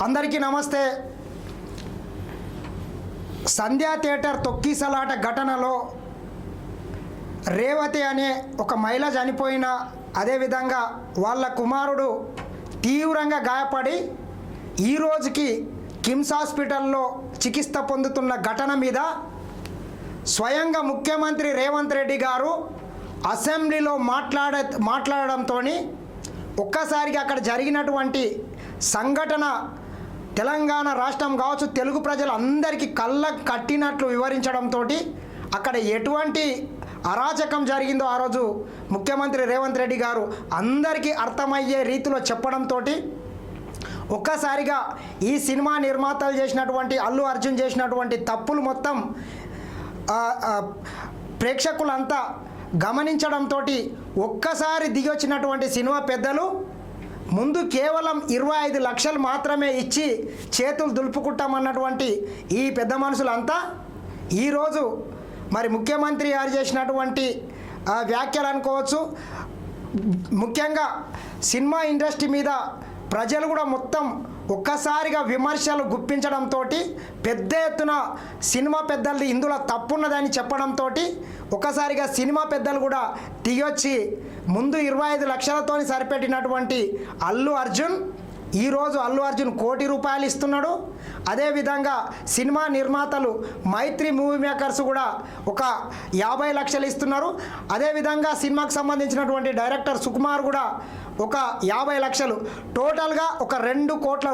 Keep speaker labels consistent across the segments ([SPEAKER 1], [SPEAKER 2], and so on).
[SPEAKER 1] అందరికీ నమస్తే. సంధ్యా థియేటర్ తొక్కిసలాట ఘటనలో రేవతి అనే ఒక మహిళ చనిపోయిన, అదేవిధంగా వాళ్ళ కుమారుడు తీవ్రంగా గాయపడి ఈ రోజుకి కిమ్స్ హాస్పిటల్లో చికిత్స పొందుతున్న ఘటన మీద స్వయంగా ముఖ్యమంత్రి రేవంత్ రెడ్డి గారు అసెంబ్లీలో మాట్లాడడంతో ఒక్కసారిగా అక్కడ జరిగినటువంటి సంఘటన తెలంగాణ రాష్ట్రం కావచ్చు, తెలుగు ప్రజలు అందరికీ కళ్ళకు కట్టినట్లు వివరించడంతో అక్కడ ఎటువంటి అరాచకం జరిగిందో ఆ రోజు ముఖ్యమంత్రి రేవంత్ రెడ్డి గారు అందరికీ అర్థమయ్యే రీతిలో చెప్పడంతో ఒక్కసారిగా ఈ సినిమా నిర్మాతలు చేసినటువంటి అల్లు అర్జున్ చేసినటువంటి తప్పులు మొత్తం ప్రేక్షకులంతా గమనించడంతో ఒక్కసారి దిగొచ్చినటువంటి సినిమా పెద్దలు ముందు కేవలం 25 లక్షలు మాత్రమే ఇచ్చి చేతులు దులుపుకుంటామన్నటువంటి ఈ పెద్ద మనుషులంతా ఈరోజు మరి ముఖ్యమంత్రి గారు చేసినటువంటి వ్యాఖ్యలు అనుకోవచ్చు. ముఖ్యంగా సినిమా ఇండస్ట్రీ మీద ప్రజలు కూడా మొత్తం ఒక్కసారిగా విమర్శలు గుప్పించడంతో పెద్ద ఎత్తున సినిమా పెద్దలది ఇందులో తప్పున్నదని చెప్పడంతో ఒక్కసారిగా సినిమా పెద్దలు కూడా దిగొచ్చి ముందు 25 లక్షలతో సరిపెట్టినటువంటి అల్లు అర్జున్ ఈరోజు అల్లు అర్జున్ ₹1 కోటి ఇస్తున్నాడు. అదేవిధంగా సినిమా నిర్మాతలు మైత్రి మూవీ మేకర్స్ కూడా ఒక 50 లక్షలు ఇస్తున్నారు. అదేవిధంగా సినిమాకు సంబంధించినటువంటి డైరెక్టర్ సుకుమార్ కూడా ఒక 50 లక్షలు, టోటల్గా ఒక ₹2 కోట్ల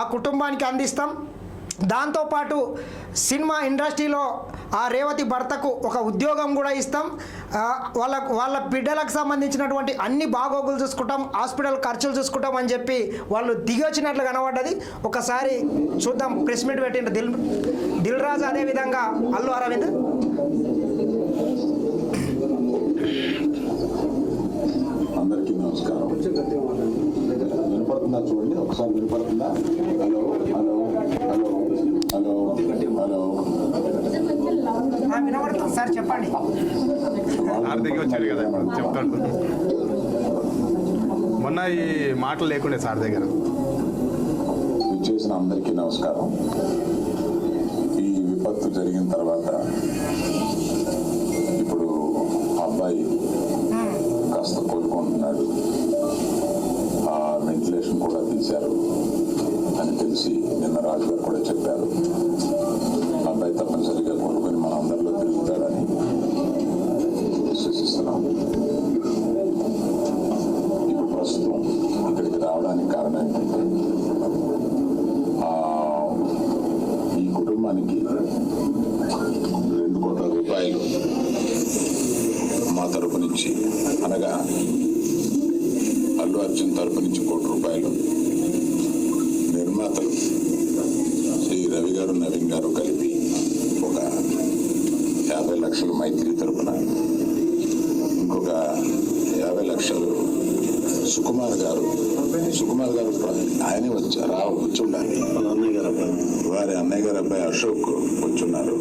[SPEAKER 1] ఆ కుటుంబానికి అందిస్తాం. దాంతోపాటు సినిమా ఇండస్ట్రీలో ఆ రేవతి భర్తకు ఒక ఉద్యోగం కూడా ఇస్తాం. వాళ్ళ బిడ్డలకు సంబంధించినటువంటి అన్ని బాగోగులు చూసుకుంటాం, హాస్పిటల్ ఖర్చులు చూసుకుంటాం అని చెప్పి వాళ్ళు దిగొచ్చినట్లు కనబడ్డది. ఒకసారి చూద్దాం. ప్రెస్ మీట్ పెట్టిండ్రు దిల్ రాజు, అదేవిధంగా అల్లు అరవింద్.
[SPEAKER 2] అందరికీ నమస్కారం. వినపడుతుందా? చూడండి ఒకసారి. వినపడుతుందా? Hello hello hello hello hello
[SPEAKER 1] వినపడుతుంది సార్, చెప్పండి.
[SPEAKER 3] వచ్చాడు కదా చెప్తాడు. మొన్న ఈ మాటలు లేకుండే సార్ దగ్గర.
[SPEAKER 2] చేసిన అందరికీ నమస్కారం. ఈ విపత్తు జరిగిన తర్వాత ఇప్పుడు అబ్బాయి కాస్త కోలుకుంటున్నాడు. ఆ వెంటిలేషన్ కూడా తీశారు అని తెలిసి నిన్న రాజు గారు కూడా చెప్పారు. అబ్బాయి తప్పనిసరిగా కోలుకొని మన అందరిలో తిరుగుతాడని విశ్వసిస్తున్నాం. ఇప్పుడు ప్రస్తుతం ఇక్కడికి రావడానికి కారణం ఏంటంటే ఈ కుటుంబానికి ₹2 కోట్ల మా తరపు నుంచి, అనగా అల్లు అర్జున్ తరపు నుంచి ₹1 కోటి, నిర్మాతలు శ్రీ రవి గారు నవీన్ గారు కలిపి ఒక 50 లక్షలు మైత్రి తరపున, ఇంకొక 50 లక్షలు సుకుమార్ గారు ఆయనే వచ్చి ఉండాలి. వారి అన్నయ్య గారు అబ్బాయి అశోక్ వచ్చున్నారు.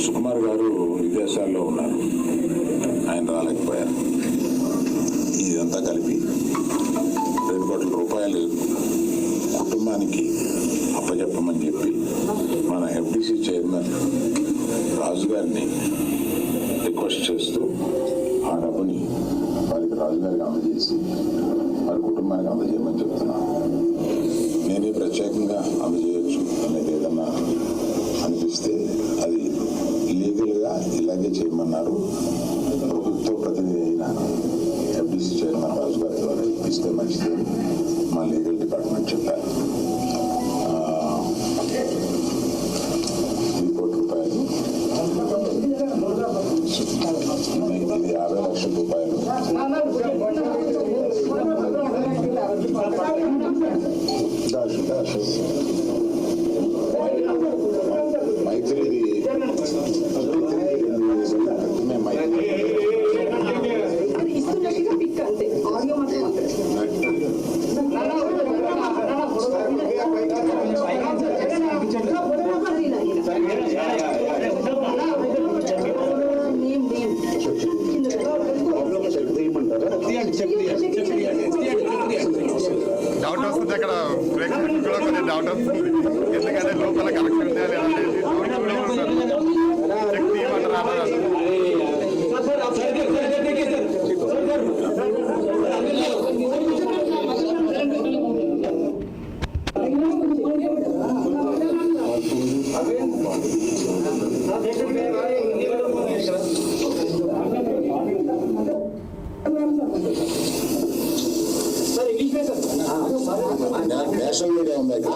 [SPEAKER 2] సుకుమార్ గారు విదేశాల్లో ఉన్నారు, ఆయన రాలేకపోయారు. ఇదంతా కలిపి ₹2 కోట్ల కుటుంబానికి అప్పచెప్పమని చెప్పి మన ఎఫ్డిసి చైర్మన్ రాజు గారిని రిక్వెస్ట్ చేస్తూ ఆ డబ్బుని వారికి రాజు గారికి అందజేసి వారి కుటుంబానికి అందజేయమని చెప్తున్నాను. నేనే ప్రత్యేకంగా అందజేయచ్చు అనేది ఏదన్నా అనిపిస్తే అది లీగల్గా ఇలాగే చేయమన్నారు. ప్రభుత్వ ప్రతినిధి అయిన ఎఫ్డిసి చైర్మన్ రాజు గారి ద్వారా ఇప్పిస్తే మంచిది మా లీగల్ డిపార్ట్మెంట్ చెప్పారు. ₹1 కోటి, ఇది ₹50 లక్షల. మైత్రి
[SPEAKER 3] డౌట్ వస్తుంది అక్కడ ప్రేక్షకులకు కూడా కొంచెం డౌట్ వస్తుంది. ఎందుకంటే లోపల కలెక్షన్ ఉందా లేదా అనేది శక్తి ఏమంటారు
[SPEAKER 2] నేషనల్ మీడియా ఉంది ఇక్కడ.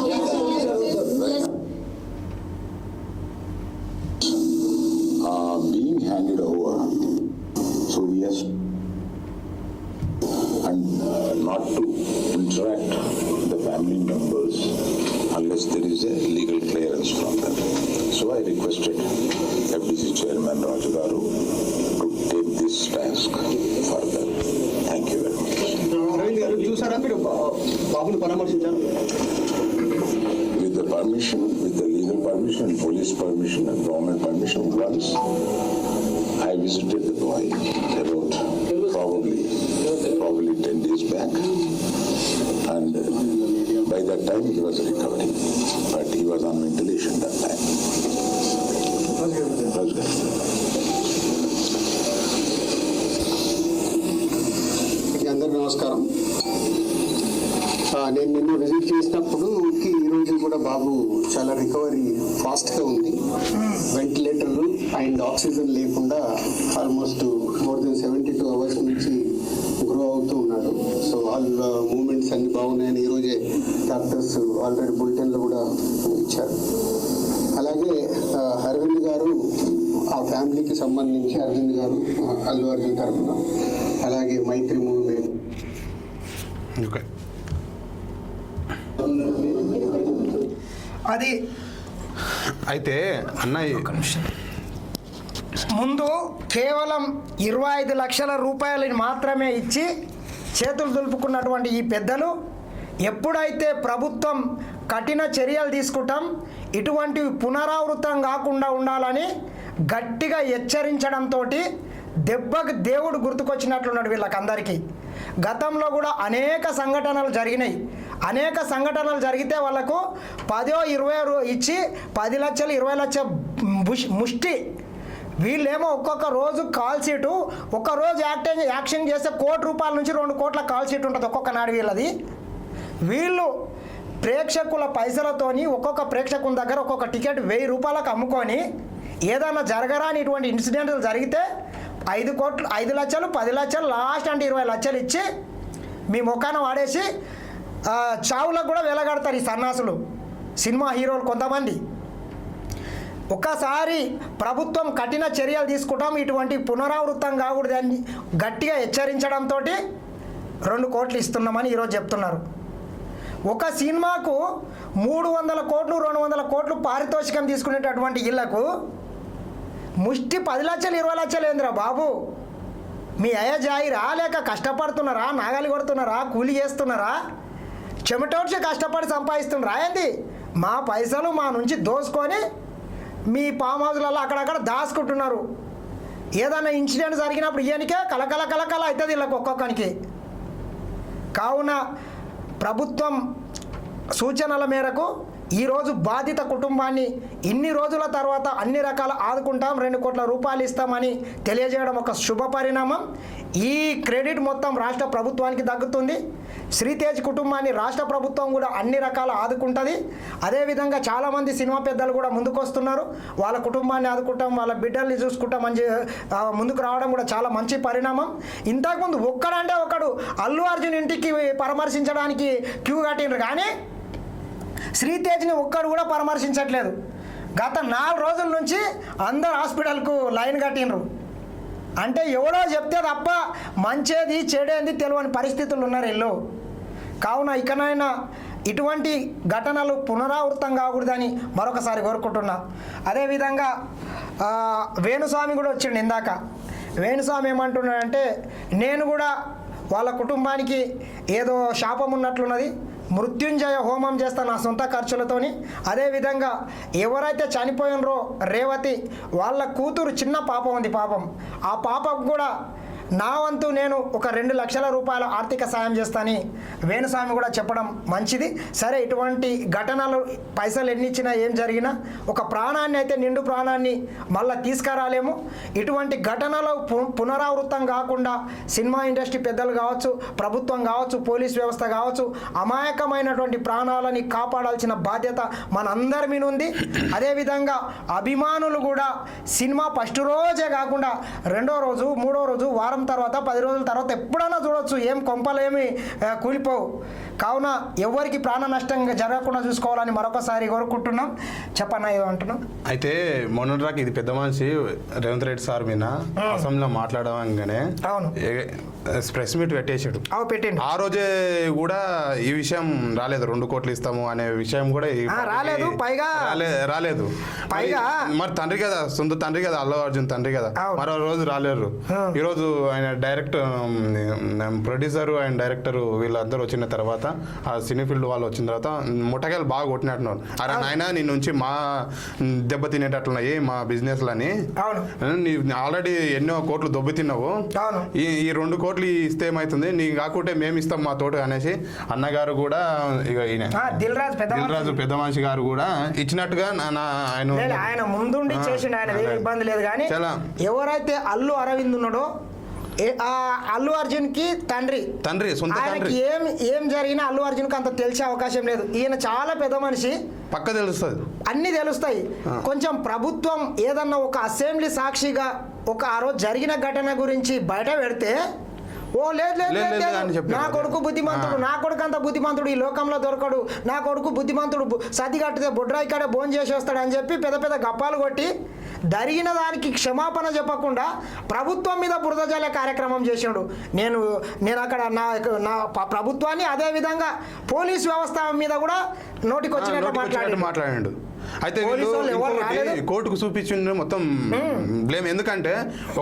[SPEAKER 2] Being handed over, so yes, and not to interact the family members unless there is a legal clearance from them. So I requested FDC Chairman Raju Garu to take this task further. Thank you very much.
[SPEAKER 4] Ravindra గారు చూసారా మీరు బాబుని పరామర్శించారు?
[SPEAKER 2] With the permission, with the legal permission, police permission and government permission, once I visited the boy about probably 10 days back, and by that time he was recovering, but he was on ventilation that time. That's good.
[SPEAKER 4] అందరికీ నమస్కారం. నేను నిన్న visit చేసినప్పుడు ఈ రోజు కూడా బాబు చాలా recovery ఫాస్ట్గా ఉంది. వెంటిలేటర్లు అండ్ ఆక్సిజన్ లేకుండా ఆల్మోస్ట్ మోర్ దెన్ 72 అవర్స్ నుంచి గ్రో అవుతూ ఉన్నాడు. సో ఆల్ మూమెంట్స్ అన్ని బాగున్నాయని ఈరోజే డాక్టర్స్ ఆల్రెడీ బులెటిన్లో కూడా ఇచ్చారు. అలాగే అరవింద్ గారు ఆ ఫ్యామిలీకి సంబంధించి అరవింద్ గారు అల్లు అర్జున్ తరఫున, అలాగే మైత్రి మూవీ
[SPEAKER 3] ఓకే
[SPEAKER 1] అది
[SPEAKER 3] అయితే అన్నయ్య
[SPEAKER 1] ముందు కేవలం 25 లక్షల రూపాయలని మాత్రమే ఇచ్చి చేతులు దులుపుకున్నటువంటి ఈ పెద్దలు ఎప్పుడైతే ప్రభుత్వం కఠిన చర్యలు తీసుకుంటాం, ఇటువంటివి పునరావృతం కాకుండా ఉండాలని గట్టిగా హెచ్చరించడంతో దెబ్బకు దేవుడు గుర్తుకొచ్చినట్లున్నాడు వీళ్ళకందరికీ. గతంలో కూడా అనేక సంఘటనలు జరిగినాయి. అనేక సంఘటనలు జరిగితే వాళ్ళకు 10-20 ఇచ్చి 10 లక్షలు 20 లక్షల ముష్టి. వీళ్ళేమో ఒక్కొక్క రోజు కాల్ సీటు, ఒక్క రోజు యాక్షన్ చేస్తే ₹1 నుంచి 2 కోట్ల కాల్ సీట్ ఉంటుంది ఒక్కొక్క నాడు వీళ్ళది. వీళ్ళు ప్రేక్షకుల పైసలతోని ఒక్కొక్క ప్రేక్షకుల దగ్గర ఒక్కొక్క టికెట్ ₹1000 అమ్ముకొని ఏదైనా జరగరాని ఇటువంటి ఇన్సిడెంట్లు జరిగితే 5 లక్షలు 10 లక్షలు లాస్ట్ అంటే 20 లక్షలు ఇచ్చి మీ ముఖాన వాడేసి చావులకు కూడా వెలగడతారు ఈ సన్నాసులు, సినిమా హీరోలు కొంతమంది. ఒకసారి ప్రభుత్వం కఠిన చర్యలు తీసుకుంటాం, ఇటువంటి పునరావృతం కాకూడదని గట్టిగా హెచ్చరించడంతో 2 కోట్లు ఇస్తున్నామని ఈరోజు చెప్తున్నారు. ఒక సినిమాకు 300 కోట్లు 200 కోట్లు పారితోషికం తీసుకునేటటువంటి ఇళ్లకు ముష్టి 10 లక్షలు 20 లక్షలు ఏందిరా బాబు? మీ అయ్యజాయిరా లేక కష్టపడుతున్నారా, నాగాలి కొడుతున్నారా, కూలి చేస్తున్నారా, చెమటోడ్చి కష్టపడి సంపాదిస్తున్నారా ఏంది? మా పైసలు మా నుంచి దోసుకొని మీ ఫామ్ హౌస్లలో అక్కడక్కడ దాచుకుంటున్నారు. ఏదైనా ఇన్సిడెంట్ జరిగినప్పుడు ఈయనకే కలకల అవుతుంది వీళ్ళకి ఒక్కొక్కరికి. కావున ప్రభుత్వం సూచనల మేరకు ఈరోజు బాధిత కుటుంబాన్ని ఇన్ని రోజుల తర్వాత అన్ని రకాల ఆదుకుంటాం, 2 కోట్ల రూపాయలు ఇస్తామని తెలియజేయడం ఒక శుభ పరిణామం. ఈ క్రెడిట్ మొత్తం రాష్ట్ర ప్రభుత్వానికి దక్కుతుంది. శ్రీతేజ్ కుటుంబాన్ని రాష్ట్ర ప్రభుత్వం కూడా అన్ని రకాల ఆదుకుంటుంది. అదేవిధంగా చాలామంది సినిమా పెద్దలు కూడా ముందుకు వస్తున్నారు. వాళ్ళ కుటుంబాన్ని ఆదుకుంటాం, వాళ్ళ బిడ్డల్ని చూసుకుంటాం అని ముందుకు రావడం కూడా చాలా మంచి పరిణామం. ఇంతకుముందు ఒక్కడంటే ఒకడు అల్లు అర్జున్ ఇంటికి పరామర్శించడానికి క్యూ కట్టిండ్రు, కానీ శ్రీతేజ్ని ఒక్కడు కూడా పరామర్శించట్లేదు. గత 4 రోజుల నుంచి అందరు హాస్పిటల్కు లైన్ కట్టిండ్రు. అంటే ఎవడో చెప్తే తప్ప మంచేది చెడేది తెలియని పరిస్థితులు ఉన్నారు వీళ్ళు. కావున ఇకనైనా ఇటువంటి ఘటనలు పునరావృతం కాకూడదని మరొకసారి కోరుకుంటున్నా. అదేవిధంగా వేణుస్వామి కూడా వచ్చిండు ఇందాక. వేణుస్వామి ఏమంటున్నాడంటే, నేను కూడా వాళ్ళ కుటుంబానికి ఏదో శాపం ఉన్నట్లున్నది, మృత్యుంజయ హోమం చేస్తా నా సొంత ఖర్చులతోని. అదేవిధంగా ఎవరైతే చనిపోయినరో రేవతి వాళ్ళ కూతురు చిన్న పాప ఉంది, పాపం ఆ పాపకు కూడా నా వంతు నేను ఒక 2 లక్షల రూపాయల ఆర్థిక సాయం చేస్తానని వేణుస్వామి కూడా చెప్పడం మంచిది. సరే, ఇటువంటి ఘటనలు పైసలు ఎన్నిచ్చినా ఏం జరిగినా ఒక ప్రాణాన్ని అయితే నిండు ప్రాణాన్ని మళ్ళీ తీసుకురాలేము. ఇటువంటి ఘటనలు పునరావృతం కాకుండా సినిమా ఇండస్ట్రీ పెద్దలు కావచ్చు, ప్రభుత్వం కావచ్చు, పోలీస్ వ్యవస్థ కావచ్చు, అమాయకమైనటువంటి ప్రాణాలని కాపాడాల్సిన బాధ్యత మనందరి మీద ఉంది. అదేవిధంగా అభిమానులు కూడా సినిమా ఫస్ట్ రోజే కాకుండా 2వ రోజు, 3వ రోజు, వారం తర్వాత, 10 రోజుల తర్వాత ఎప్పుడైనా చూడొచ్చు. ఏం కొంపలేమి కూలిపోవు. కావున ఎవరికి ప్రాణ నష్టంగా జరగకుండా చూసుకోవాలని మరొకసారి కోరుకుంటున్నాం. చెప్పన్నా ఏదో అంటున్నాం.
[SPEAKER 5] అయితే మొన్నటిదాకా ఇది పెద్ద మనిషి రేవంత్ రెడ్డి సార్ మీద అసెంబ్లీలో మాట్లాడగానే
[SPEAKER 1] అవును
[SPEAKER 5] ప్రెస్ మీట్ పెట్టేశాడు.
[SPEAKER 1] పెట్టండి.
[SPEAKER 5] ఆ రోజే కూడా ఈ విషయం రాలేదు, 2 కోట్లు ఇస్తాము అనే విషయం కూడా
[SPEAKER 1] రాలేదు. పైగా
[SPEAKER 5] రాలేదు. మరి తండ్రి కదా, సొంత తండ్రి కదా, అల్లు అర్జున్ తండ్రి కదా, మరో రోజు రాలేరు. ఈ రోజు ఆయన డైరెక్టర్, ప్రొడ్యూసర్ అండ్ డైరెక్టర్ వీళ్ళందరూ వచ్చిన తర్వాత, ఆ సినీ ఫీల్డ్ వాళ్ళు వచ్చిన తర్వాత ముఠకాయలు బాగా కొట్టినట్టున్నారు. అరే నాయన నీ నుంచి మా దెబ్బ తినేటట్లున్నాయి మా బిజినెస్లని, ఆల్రెడీ ఎన్నో కోట్లు దెబ్బ తిన్నావు, ఈ 2 కోట్లు ఇస్తే ఏమవుతుంది, నీ కాకుంటే మేము ఇస్తాం మా తోట అనేసి అన్నగారు కూడా, ఇక ఈయన దిల్ రాజు పెద్ద మనిషి గారు కూడా ఇచ్చినట్టుగా
[SPEAKER 1] ఆయన ముందుండి చేసిండు. ఆయన ఇబ్బంది లేదు. కానీ ఎవరైతే అల్లు అరవింద్ ఉన్నాడో, అల్లు అర్జున్ కి తండ్రి
[SPEAKER 5] సొంత తండ్రి,
[SPEAKER 1] ఏం జరిగినా అల్లు అర్జున్ కి అంత తెలిసే అవకాశం లేదు. ఈయన చాలా పెద్ద మనిషి,
[SPEAKER 5] పక్క తెలుస్తుంది,
[SPEAKER 1] అన్ని తెలుస్తాయి. కొంచెం ప్రభుత్వం ఏదన్నా ఒక అసెంబ్లీ సాక్షిగా ఆ రోజు జరిగిన ఘటన గురించి బయట పెడితే, లేదు నా కొడుకు బుద్ధిమంతుడు, నా కొడుకు అంత బుద్ధిమంతుడు ఈ లోకంలో దొరకడు, నా కొడుకు బుద్ధిమంతుడు, సతి కట్టితే బొడ్రాయి కాడే భోజనం చేసి వస్తాడు అని చెప్పి పెద్ద పెద్ద గప్పాలు కొట్టి జరిగిన దానికి క్షమాపణ చెప్పకుండా ప్రభుత్వం మీద బురద జల్లే కార్యక్రమం చేసాడు. నేను అక్కడ నా ప్రభుత్వాన్ని, అదేవిధంగా పోలీస్ వ్యవస్థ మీద కూడా నోటికొచ్చినట్టు
[SPEAKER 5] మాట్లాడాడు. అయితే కోర్టుకు చూపించింది మొత్తం బ్లేమ్. ఎందుకంటే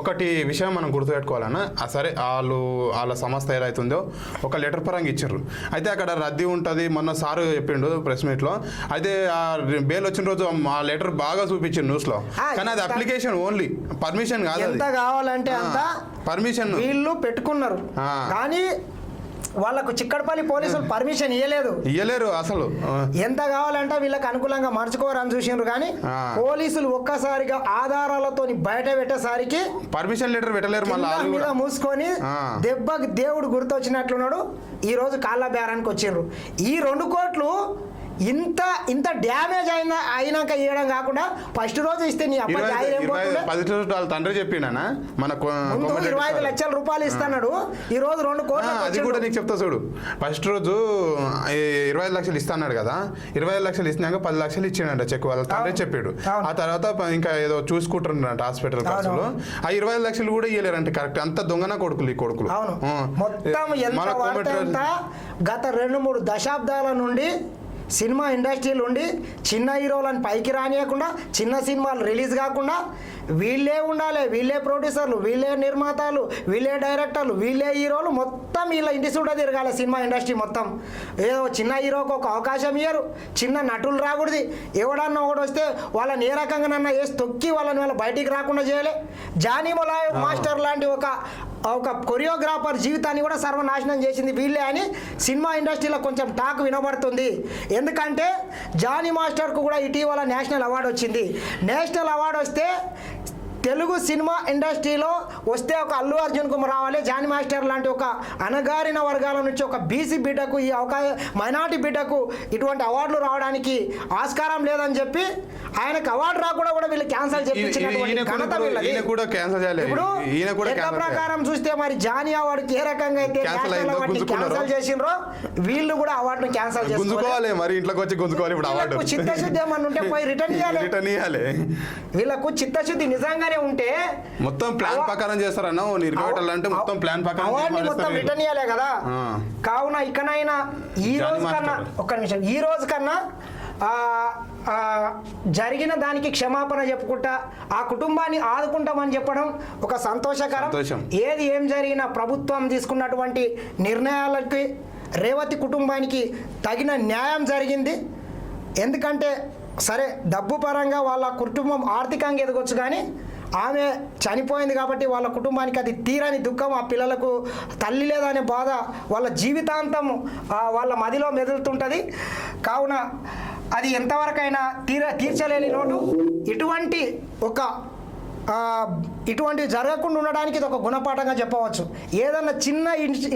[SPEAKER 5] ఒకటి విషయం మనం గుర్తుపెట్టుకోవాలన్నా, సరే వాళ్ళ సంస్థ ఏదైతుందో ఒక లెటర్ పరంగా ఇచ్చారు. అయితే అక్కడ రద్దీ ఉంటుంది, మొన్న సారు చెప్పిండు ప్రెస్ మీట్ లో. అయితే ఆ బెయిల్ వచ్చిన రోజు ఆ లెటర్ బాగా చూపించిండు న్యూస్ లో. కానీ అది అప్లికేషన్ ఓన్లీ, పర్మిషన్ కాదు.
[SPEAKER 1] ఎంత కావాలంటే అంత
[SPEAKER 5] పర్మిషన్
[SPEAKER 1] వీళ్ళు పెట్టుకున్నారు. కానీ వాళ్ళకు చిక్కడపల్లి పోలీసులు పర్మిషన్ ఇయ్యలేరు అసలు. ఎంత కావాలంటే వీళ్ళకి అనుకూలంగా మార్చుకోవాలని చూసిండ్రు. కానీ పోలీసులు ఒక్కసారిగా ఆధారాలతో బయట పెట్టేసరికి
[SPEAKER 5] పర్మిషన్ లెటర్ పెట్టలేరు.
[SPEAKER 1] మీద మూసుకొని దెబ్బకి దేవుడు గుర్తొచ్చినట్లున్నాడు. ఈ రోజు కాళ్ళ బేరానికి వచ్చిండ్రు. ఈ 2 కోట్లు ఇంత డ్యామేజ్ అయినాక ఇవ్వడం కాకుండా ఫస్ట్ రోజు ఇస్తే నీ అబ్బాయి
[SPEAKER 5] 10 తండ్రి చెప్పిండా మన
[SPEAKER 1] 25 లక్షల రూపాయలు ఇస్తున్నాడు. ఈ రోజు 2 కోట్లు.
[SPEAKER 5] అది కూడా నీకు చెప్తా చూడు. ఫస్ట్ రోజు 25 లక్షలు ఇస్తాడు కదా, 25 లక్షలు ఇచ్చినాక 10 లక్షలు ఇచ్చిండ చెక్, వాళ్ళ తండ్రి చెప్పాడు. ఆ తర్వాత ఇంకా ఏదో చూసుకుంటున్నారంట హాస్పిటల్ ఖర్చులు. ఆ 25 లక్షలు కూడా ఇవ్వలేరంటే కరెక్ట్. అంత దొంగన కొడుకులు ఈ కొడుకులు.
[SPEAKER 1] మొత్తం గత 2-3 దశాబ్దాల నుండి సినిమా ఇండస్ట్రీలు ఉండి చిన్న హీరోలను పైకి రానియకుండా, చిన్న సినిమాలు రిలీజ్ కాకుండా వీళ్ళే ఉండాలి, వీళ్ళే ప్రొడ్యూసర్లు, వీళ్ళే నిర్మాతలు, వీళ్ళే డైరెక్టర్లు, వీళ్ళే హీరోలు, మొత్తం వీళ్ళ ఇంటి సూట తిరగాలి సినిమా ఇండస్ట్రీ మొత్తం. ఏదో చిన్న హీరోకి ఒక అవకాశం ఇయ్యరు, చిన్న నటులు రాకూడదు. ఎవడన్నా ఒకటి వస్తే వాళ్ళని ఏ రకంగానన్నా వేసి తొక్కి వాళ్ళని బయటికి రాకుండా చేయాలి. జానీ మొలాయ్ మాస్టర్ లాంటి ఒక కొరియోగ్రాఫర్ జీవితాన్ని కూడా సర్వనాశనం చేసింది వీళ్ళే అని సినిమా ఇండస్ట్రీలో కొంచెం టాక్ వినబడుతుంది. ఎందుకంటే జానీ మాస్టర్కు కూడా ఇటీవల నేషనల్ అవార్డు వచ్చింది. నేషనల్ అవార్డు వస్తే తెలుగు సినిమా ఇండస్ట్రీలో వస్తే ఒక అల్లు అర్జున్కు రావాలి, జానీ మాస్టర్ లాంటి ఒక అణగారిన వర్గాల నుంచి ఒక బీసీ బిడ్డకు, ఈ మైనార్టీ బిడ్డకు ఇటువంటి అవార్డులు రావడానికి ఆస్కారం లేదని చెప్పి ఆయనకు అవార్డు రాకుండా కూడా వీళ్ళు క్యాన్సల్ చేయించినటువంటి ఘనత వీళ్ళది. ఇప్పుడు లెక్క ప్రకారం చూస్తే మరి జానీ అవార్డుకి ఏ రకంగా అయితే క్యాన్సల్ చేసిండ్రో వీళ్ళు కూడా అవార్డును క్యాన్సల్ చేసుకోవాలి.
[SPEAKER 5] మరి ఇంట్లోకి వచ్చి గుంజుకోవాలి. ఇప్పుడు అవార్డు
[SPEAKER 1] చిత్తశుద్ధి ఏమన్నా ఉంటే పోయి రిటర్న్ ఇవ్వాలి. వీళ్ళకు చిత్తశుద్ధి నిజంగా ఉంటే
[SPEAKER 5] మొత్తం ప్లాన్ ప్రకారం చేస్తారన్న. అంటే మొత్తం ప్లాన్ ప్రకారం
[SPEAKER 1] మొత్తం రిటర్న్ ఇవ్వాలి కదా. కావున ఇకనైనా ఈ రోజు కన్నా, ఒక్క నిమిషం, ఈ రోజు కన్నా జరిగిన దానికి క్షమాపణ చెప్పుకుంటా ఆ కుటుంబాన్ని ఆదుకుంటామని చెప్పడం ఒక సంతోషకరం. ఏం జరిగినా ప్రభుత్వం తీసుకున్నటువంటి నిర్ణయాలకి రేవతి కుటుంబానికి తగిన న్యాయం జరిగింది. ఎందుకంటే సరే డబ్బు పరంగా వాళ్ళ కుటుంబం ఆర్థికంగా ఎదగొచ్చు, కానీ ఆమె చనిపోయింది కాబట్టి వాళ్ళ కుటుంబానికి అది తీరని దుఃఖం, ఆ పిల్లలకు తల్లి లేదనే బాధ వాళ్ళ జీవితాంతం వాళ్ళ మదిలో మెదులుతుంటుంది. కావున అది ఎంతవరకైనా తీర్చలేని లోటు. ఇటువంటివి జరగకుండా ఉండడానికి ఇది ఒక గుణపాఠంగా చెప్పవచ్చు. ఏదన్నా చిన్న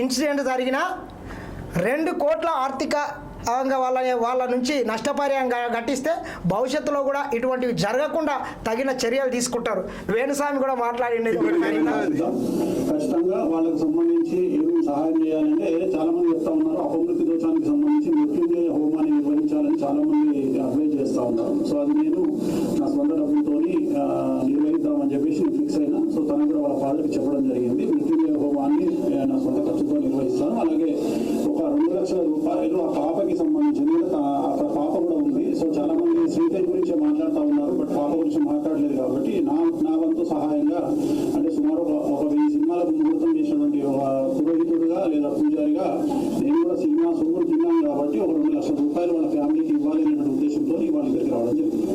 [SPEAKER 1] ఇన్సిడెంట్ జరిగినా 2 కోట్ల ఆర్థిక వాళ్ళ నుంచి నష్టపరిహారం గట్టిస్తే భవిష్యత్తులో కూడా ఇటువంటివి జరగకుండా తగిన చర్యలు తీసుకుంటారు. వేణుస్వామి కూడా మాట్లాడింది.
[SPEAKER 6] ఖచ్చితంగా వాళ్ళకి సంబంధించి ఏమి సహాయం చేయాలంటే చాలా మంది చెప్తా ఉన్నారు, అపమృత్యు దోషానికి సంబంధించి మృత్యుంజయ హోమాన్ని నిర్వహించాలని చాలా మంది అడ్వైజ్ చేస్తూ ఉంటారు. సో అది నేను నా సొంత డబ్బులతో నిర్వహిద్దామని చెప్పేసి ఫిక్స్ అయినా. సో తనకు కూడా వాళ్ళ ఫాదర్కి చెప్పడం జరిగింది, మృత్యుంజయ హోమాన్ని నా సొంత ఖర్చుతో నిర్వహిస్తాను. అలాగే ఒక 2 లక్షల రూపాయలు ఆ పాపకి సంబంధించింది. అక్కడ పాప కూడా ఉంది. సో చాలా మంది శ్రీతేజ్ గురించి మాట్లాడుతూ ఉన్నారు, బట్ పాప గురించి మాట్లాడలేదు. కాబట్టి నా వంతు సహాయంగా అంటే సుమారు ఒక 1000 సినిమాలకు ముహూర్తం చేసినటువంటి ఒక పురోహితుడుగా లేదా పూజారిగా నేను కూడా సినిమా సొమ్ములు తిన్నాను కాబట్టి ఒక 2 లక్షల రూపాయలు వాళ్ళ ఫ్యామిలీకి ఇవ్వాలి అనే ఉద్దేశంతో వాళ్ళ దగ్గరికి రావడం జరిగింది.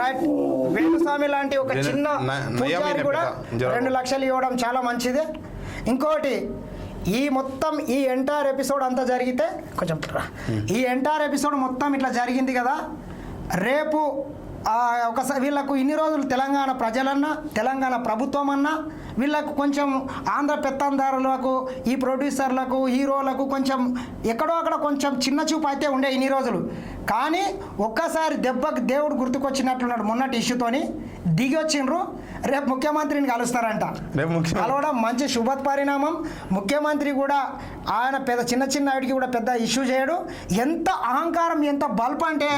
[SPEAKER 1] రైట్. వేణుస్వామి లాంటి ఒక చిన్న పూజారి కూడా 2 లక్షలు ఇవ్వడం చాలా మంచిదే. ఇంకోటి, ఈ ఎంటైర్ ఎపిసోడ్ అంతా జరిగితే కొంచెం ఈ ఎంటైర్ ఎపిసోడ్ మొత్తం ఇట్లా జరిగింది కదా, రేపు ఒకసారి వీళ్ళకు ఇన్ని రోజులు తెలంగాణ ప్రజలన్నా తెలంగాణ ప్రభుత్వం అన్నా వీళ్ళకు కొంచెం ఆంధ్ర పెత్తందారులకు, ఈ ప్రొడ్యూసర్లకు, హీరోలకు కొంచెం ఎక్కడో అక్కడ కొంచెం చిన్న చూపు అయితే ఉండే ఇన్ని రోజులు. కానీ ఒక్కసారి దెబ్బకు దేవుడు గుర్తుకొచ్చినట్లున్నాడు. మొన్నటి ఇష్యూతోని దిగి వచ్చిండ్రు. రేపు ముఖ్యమంత్రిని కలుస్తారంట. కలవడం మంచి శుభ పరిణామం. ముఖ్యమంత్రి కూడా ఆయన చిన్న వాటికి కూడా పెద్ద ఇష్యూ చేయడు. ఎంత అహంకారం, ఎంత బల్బ్ అంటే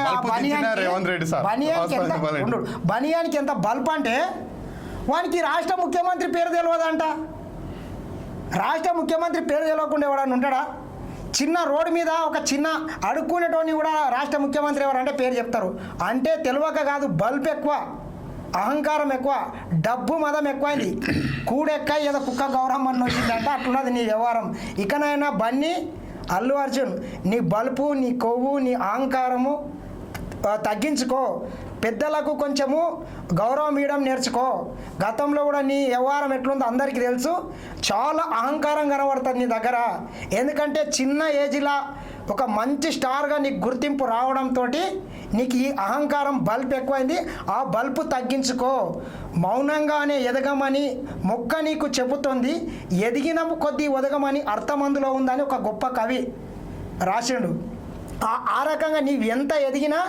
[SPEAKER 1] బనియానికి ఎంత బల్బ్ అంటే వానికి రాష్ట్ర ముఖ్యమంత్రి పేరు తెలియదంట. రాష్ట్ర ముఖ్యమంత్రి పేరు తెలియకుండా ఎవడన్నా ఉంటాడా? చిన్న రోడ్డు మీద ఒక చిన్న అడుక్కునేటోని కూడా రాష్ట్ర ముఖ్యమంత్రి ఎవరంటే పేరు చెప్తారు. అంటే తెలియక కాదు, బల్బ్ ఎక్కువ, అహంకారం ఎక్కువ, డబ్బు మదం ఎక్కువైంది. కూడెక్క ఏదో కుక్క గౌరవం అని వచ్చిందంటే అట్లున్నది నీ వ్యవహారం. ఇకనైనా బన్నీ, అల్లు అర్జున్, నీ బల్బు, నీ కొవ్వు, నీ అహంకారము తగ్గించుకో. పెద్దలకు కొంచెము గౌరవం ఇవ్వడం నేర్చుకో. గతంలో కూడా నీ వ్యవహారం ఎట్లుందో అందరికీ తెలుసు. చాలా అహంకారం కనబడుతుంది నీ దగ్గర. ఎందుకంటే చిన్న ఏజ్లో ఒక మంచి స్టార్గా నీకు గుర్తింపు రావడంతో నీకు ఈ అహంకారం బల్బ్ ఎక్కువైంది. ఆ బల్బు తగ్గించుకో. మౌనంగానే ఎదగమని మొక్క నీకు చెబుతుంది, ఎదిగిన కొద్దీ ఒదగమని అర్థమందులో ఉందని ఒక గొప్ప కవి రాసిండు. ఆ రకంగా నీవు ఎంత ఎదిగినా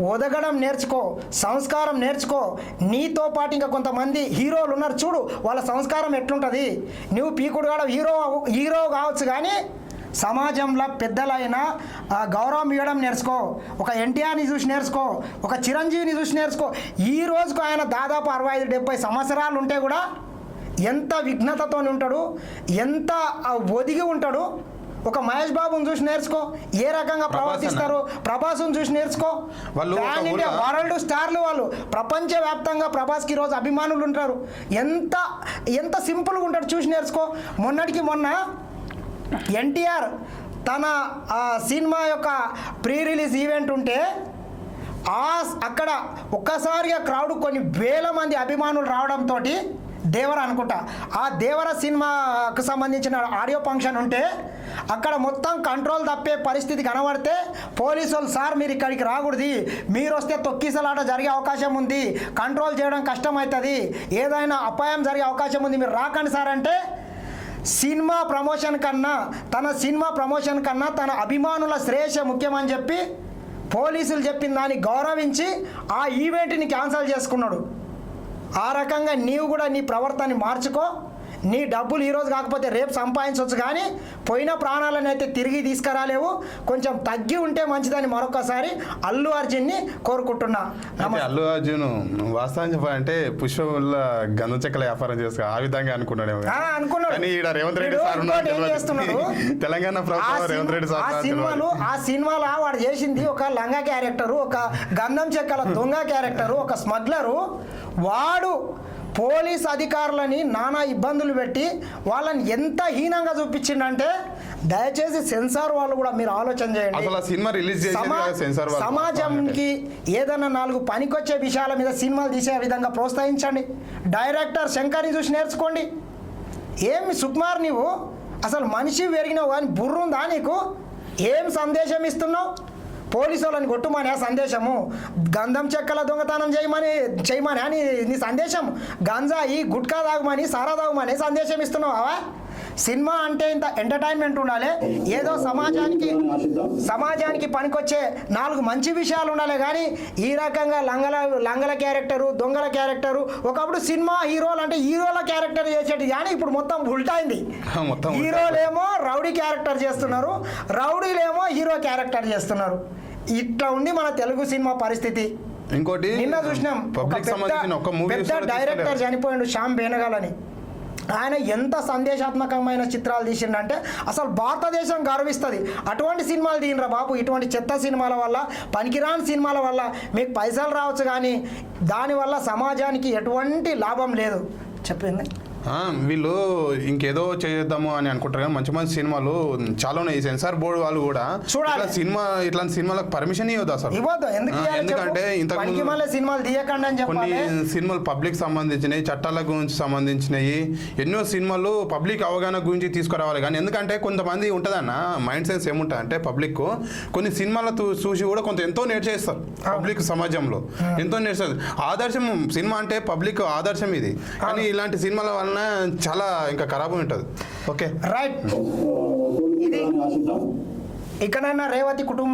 [SPEAKER 1] ఒదగడం నేర్చుకో, సంస్కారం నేర్చుకో. నీతో పాటు ఇంకా కొంతమంది హీరోలు ఉన్నారు చూడు, వాళ్ళ సంస్కారం ఎట్లుంటుంది. నువ్వు పీకుడు కాడ హీరో కావచ్చు, కానీ సమాజంలో పెద్దలైన గౌరవం ఇవ్వడం నేర్చుకో. ఒక ఎన్టీఆర్ని చూసి నేర్చుకో, ఒక చిరంజీవిని చూసి నేర్చుకో. ఈ రోజుకు ఆయన దాదాపు 65-70 సంవత్సరాలు ఉంటే కూడా ఎంత విఘ్నతతో ఉంటాడు, ఎంత ఒదిగి ఉంటాడు. ఒక మహేష్ బాబుని చూసి నేర్చుకో, ఏ రకంగా ప్రవర్తిస్తారు. ప్రభాస్ని చూసి నేర్చుకో. వరల్డ్ స్టార్లు వాళ్ళు, ప్రపంచవ్యాప్తంగా ప్రభాస్కి ఈరోజు అభిమానులు ఉంటారు. ఎంత సింపుల్గా ఉంటాడు చూసి నేర్చుకో. మొన్నటికి మొన్న ఎన్టీఆర్ తన సినిమా యొక్క ప్రీ రిలీజ్ ఈవెంట్ ఉంటే అక్కడ ఒక్కసారిగా క్రౌడ్ కొన్ని వేల మంది అభిమానులు రావడంతో దేవర అనుకుంటా, ఆ దేవర సినిమాకు సంబంధించిన ఆడియో ఫంక్షన్ ఉంటే అక్కడ మొత్తం కంట్రోల్ తప్పే పరిస్థితి కనబడితే పోలీసు వాళ్ళు, సార్ మీరు ఇక్కడికి రాకూడదు, మీరు వస్తే తొక్కిసలాట జరిగే అవకాశం ఉంది, కంట్రోల్ చేయడం కష్టమవుతుంది, ఏదైనా అపాయం జరిగే అవకాశం ఉంది, మీరు రాకండి సార్ అంటే సినిమా ప్రమోషన్ కన్నా తన అభిమానుల శ్రేయస్సు ముఖ్యమని చెప్పి పోలీసులు చెప్పిన దాన్ని గౌరవించి ఆ ఈవెంట్ని క్యాన్సిల్ చేసుకున్నాడు. ఆ రకంగా నీవు కూడా నీ ప్రవర్తనని మార్చుకో. నీ డబ్బులు ఈరోజు కాకపోతే రేపు సంపాదించవచ్చు, కానీ పోయిన ప్రాణాలను అయితే తిరిగి తీసుకురాలేవు. కొంచెం తగ్గి ఉంటే మంచిదని మరొకసారి అల్లు అర్జున్ని కోరుకుంటున్నా.
[SPEAKER 5] అల్లు అర్జున్ వాస్తవం చెప్పాలంటే పుష్ప వల్ల గంధ చెక్కల వ్యాపారం చేస్తా ఆ విధంగా అనుకున్నాడు. రేవంత్ రెడ్డి
[SPEAKER 1] చేస్తున్నాడు
[SPEAKER 5] తెలంగాణ ప్రభుత్వం రేవంత్ రెడ్డి
[SPEAKER 1] ఆ సినిమాలో వాడు చేసింది ఒక లంగా క్యారెక్టరు, ఒక గంధం చెక్కల దొంగ క్యారెక్టరు, ఒక స్మగ్లరు. వాడు పోలీస్ అధికారులని నానా ఇబ్బందులు పెట్టి వాళ్ళని ఎంత హీనంగా చూపించిండంటే దయచేసి సెన్సార్ వాళ్ళు కూడా మీరు ఆలోచన చేయండి.
[SPEAKER 5] అసలు ఆ సినిమా రిలీజ్ చేసింది కదా సెన్సార్ వాళ్ళు.
[SPEAKER 1] సమాజంకి ఏదైనా 4 పనికొచ్చే విషయాల మీద సినిమాలు తీసే విధంగా ప్రోత్సహించండి. డైరెక్టర్ శంకర్ని చూసి నేర్చుకోండి. ఏమి సుకుమార్ నీవు అసలు మనిషి పెరిగినావు కానీ బుర్రుందా నీకు? ఏం సందేశం ఇస్తున్నావు? పోలీసు వాళ్ళని కొట్టుమని సందేశము, గంధం చెక్కల దొంగతనం చేయమని అని నీ సందేశం, గంజాయి గుట్కా తాగుమని సారా తాగుమని సందేశం ఇస్తున్నావా? సినిమా అంటే ఇంత ఎంటర్టైన్మెంట్ ఉండాలి, ఏదో సమాజానికి పనికొచ్చే 4 మంచి విషయాలు ఉండాలి. కానీ ఈ రకంగా లంగల క్యారెక్టరు, దొంగల క్యారెక్టరు, ఒకప్పుడు సినిమా హీరోలు అంటే హీరోల క్యారెక్టర్ చేసేది, కానీ ఇప్పుడు మొత్తం ఉల్టైంది. హీరోలేమో రౌడీ క్యారెక్టర్ చేస్తున్నారు, రౌడీలేమో హీరో క్యారెక్టర్ చేస్తున్నారు. ఇట్లా ఉంది మన తెలుగు సినిమా పరిస్థితి.
[SPEAKER 5] ఇంకోటి
[SPEAKER 1] నిన్న చూసినాం, పెద్ద డైరెక్టర్ చనిపోయిండు, శ్యామ్ బేనగల్ అని. ఆయన ఎంత సందేశాత్మకమైన చిత్రాలు తీసిండంటే అసలు భారతదేశం గర్విస్తుంది. అటువంటి సినిమాలు తీయరా బాబు. ఇటువంటి చెత్త సినిమాల వల్ల, పనికిరాని సినిమాల వల్ల మీకు పైసలు రావచ్చు, కానీ దానివల్ల సమాజానికి ఎటువంటి లాభం లేదు. చెప్పింది
[SPEAKER 5] వీళ్ళు ఇంకేదో చేద్దాము అని అనుకుంటారు కానీ మంచి మంచి సినిమాలు చాలా ఉన్నాయి. ఈ సెన్సార్ బోర్డు వాళ్ళు కూడా ఇట్లాంటి సినిమాలకు పర్మిషన్ ఇవ్వదు అసలు. ఎందుకంటే ఇంతకుముందు
[SPEAKER 1] సినిమాలు తీయకండి అని
[SPEAKER 5] కొన్ని సినిమాలు పబ్లిక్ సంబంధించినవి, చట్టాల గురించి సంబంధించినవి ఎన్నో సినిమాలు పబ్లిక్ అవగాహన గురించి తీసుకురావాలి. కానీ ఎందుకంటే కొంతమంది ఉంటుందన్న మైండ్ సెన్స్ ఏముంటుంది అంటే పబ్లిక్ కొన్ని సినిమాలు చూసి కూడా ఎంతో నేర్చేస్తారు. పబ్లిక్ సమాజంలో ఎంతో నేర్చేస్తారు. ఆదర్శం సినిమా అంటే పబ్లిక్ ఆదర్శం ఇది. కానీ ఇలాంటి సినిమాల వల్ల చాలా ఇంకా ఖరాబ్ ఉంటుంది. Okay
[SPEAKER 1] right. ఇక్కడైనా రేవతి కుటుంబ